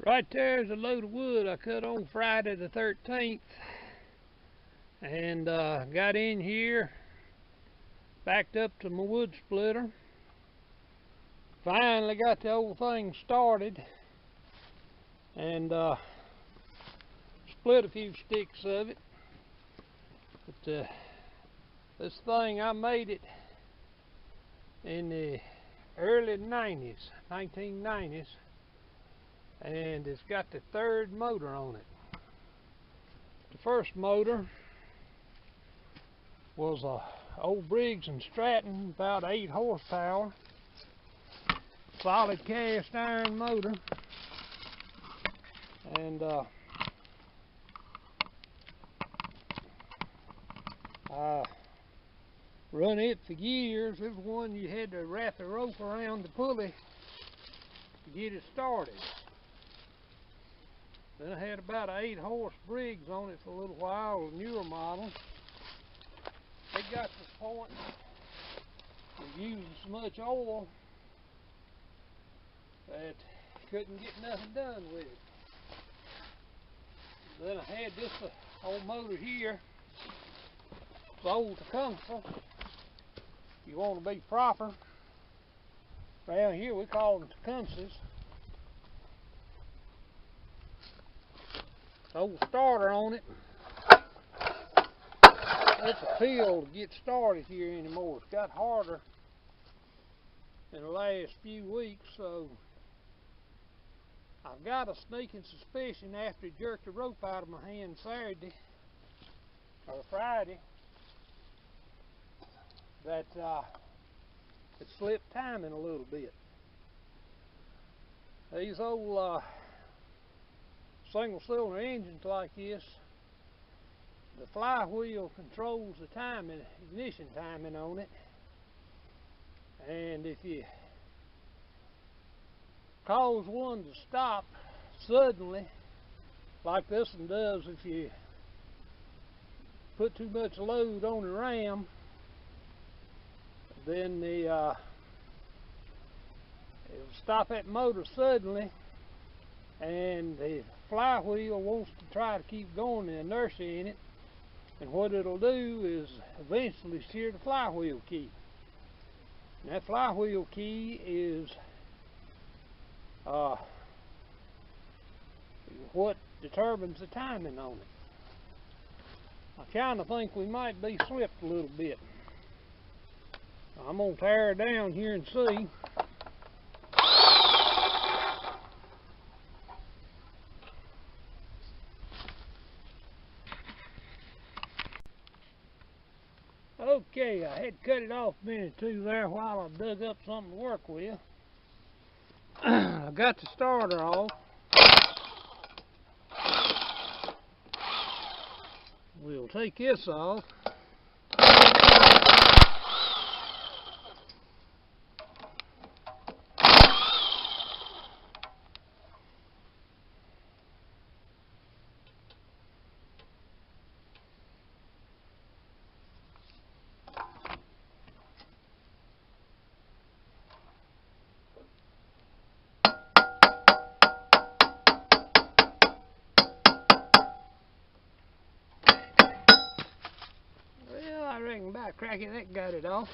Right there's a load of wood I cut on Friday the 13th, and got in here, backed up to my wood splitter. Finally got the old thing started, and split a few sticks of it. But this thing, I made it in the early 90s, 1990s. And it's got the third motor on it. The first motor was a old Briggs and Stratton, about 8 horsepower, solid cast iron motor, and I run it for years. It was one you had to wrap the rope around the pulley to get it started. Then I had about an 8 horse Briggs on it for a little while, a newer model. It got to the point of using so much oil that couldn't get nothing done with it. Then I had this old motor here. It's old Temcush. You want to be proper. Around here we call them Temcushs. Old starter on it. It's a pill to get started here anymore. It's got harder in the last few weeks, so I've got a sneaking suspicion after it jerked the rope out of my hand Saturday or Friday that it slipped timing a little bit. These old single cylinder engines like this, the flywheel controls the timing, ignition timing on it, and if you cause one to stop suddenly, like this one does if you put too much load on the ram, then it'll stop that motor suddenly, and the flywheel wants to try to keep going, the inertia in it, and what it'll do is eventually steer the flywheel key. And that flywheel key is what determines the timing on it. I kind of think we might be slipped a little bit. I'm going to tear it down here and see. Okay, I had to cut it off a minute or two there while I dug up something to work with. I got the starter off. We'll take this off. I reckon by cracking that got it off.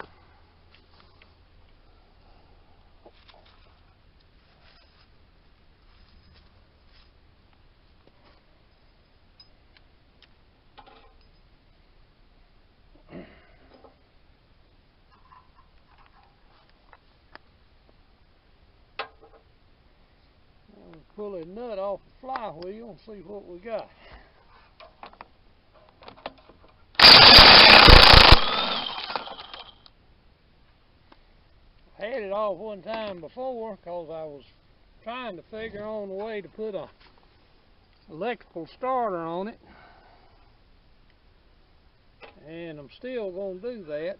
We'll pull a nut off the flywheel and see what we got. I had it off one time before because I was trying to figure on a way to put a electrical starter on it, and I'm still going to do that.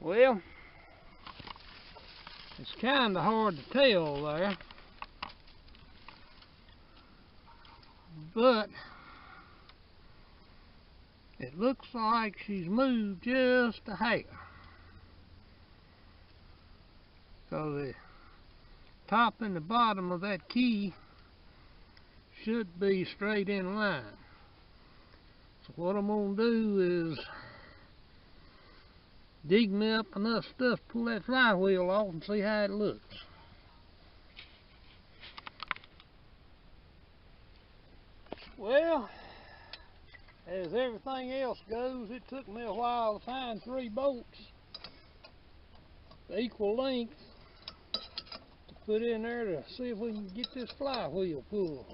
Well, it's kind of hard to tell there, but it looks like she's moved just a hair. So the top and the bottom of that key should be straight in line. So what I'm going to do is dig me up enough stuff to pull that flywheel off and see how it looks. Well, as everything else goes, it took me a while to find 3 bolts equal length to put in there to see if we can get this flywheel pulled.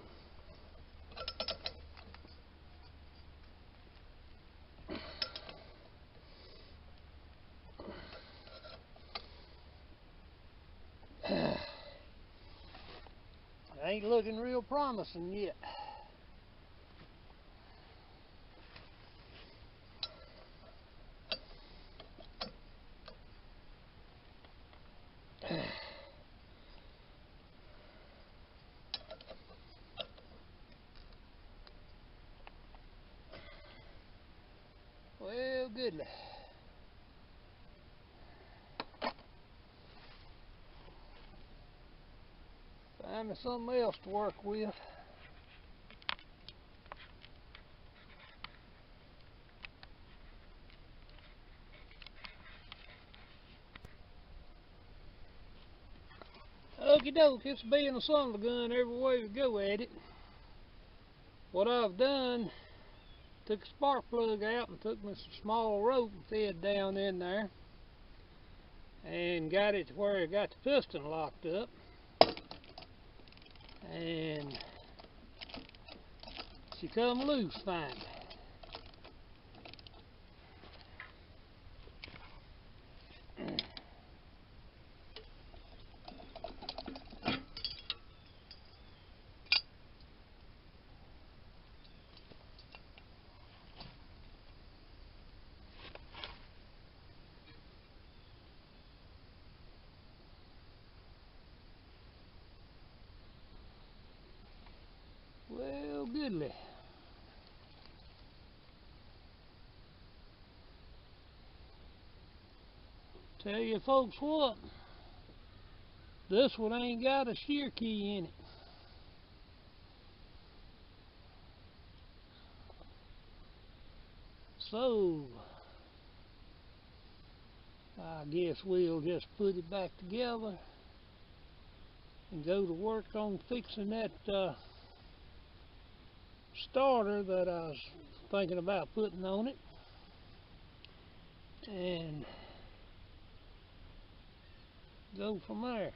Ain't looking real promising yet. Well, goodness. Find me something else to work with. Okie doke, it's being a son of a gun every way we go at it. What I've done, took a spark plug out and took me some small rope and fed down in there and got it to where I got the piston locked up, and she come loose fine. Well, goodly. Tell you folks what, this one ain't got a shear key in it. So, I guess we'll just put it back together and go to work on fixing that starter that I was thinking about putting on it, and go from there.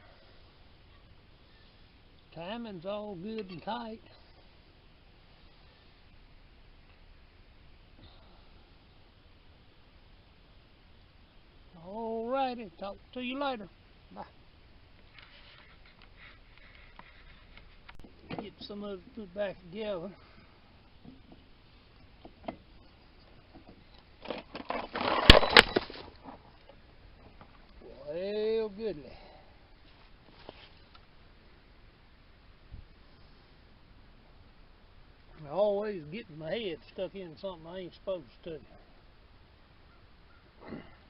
Timing's all good and tight. Alrighty, talk to you later. Bye. Get some of it put back together. Well, goodly. I'm always getting my head stuck in something I ain't supposed to.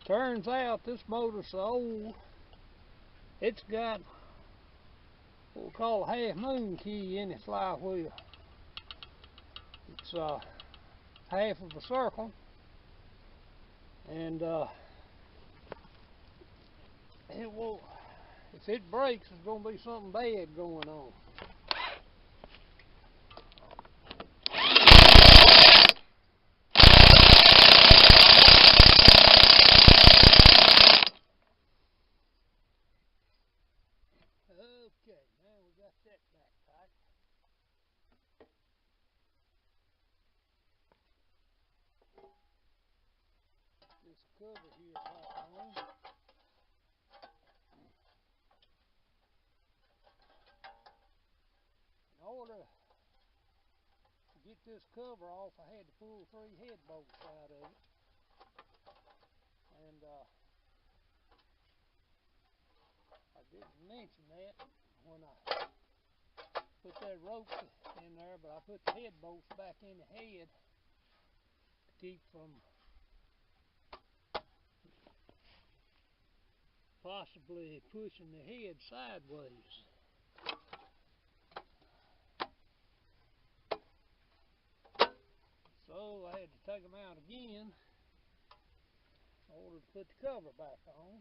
Turns out this motor's so old, it's got what we call a half moon key in its flywheel. It's half of a circle, and it will, if it breaks, there's going to be something bad going on. Okay, now we got that back tight. This cover here popped on. In order to get this cover off, I had to pull 3 head bolts out of it, and Didn't mention that when I put that rope in there, but I put the head bolts back in the head to keep from possibly pushing the head sideways. So I had to take them out again in order to put the cover back on.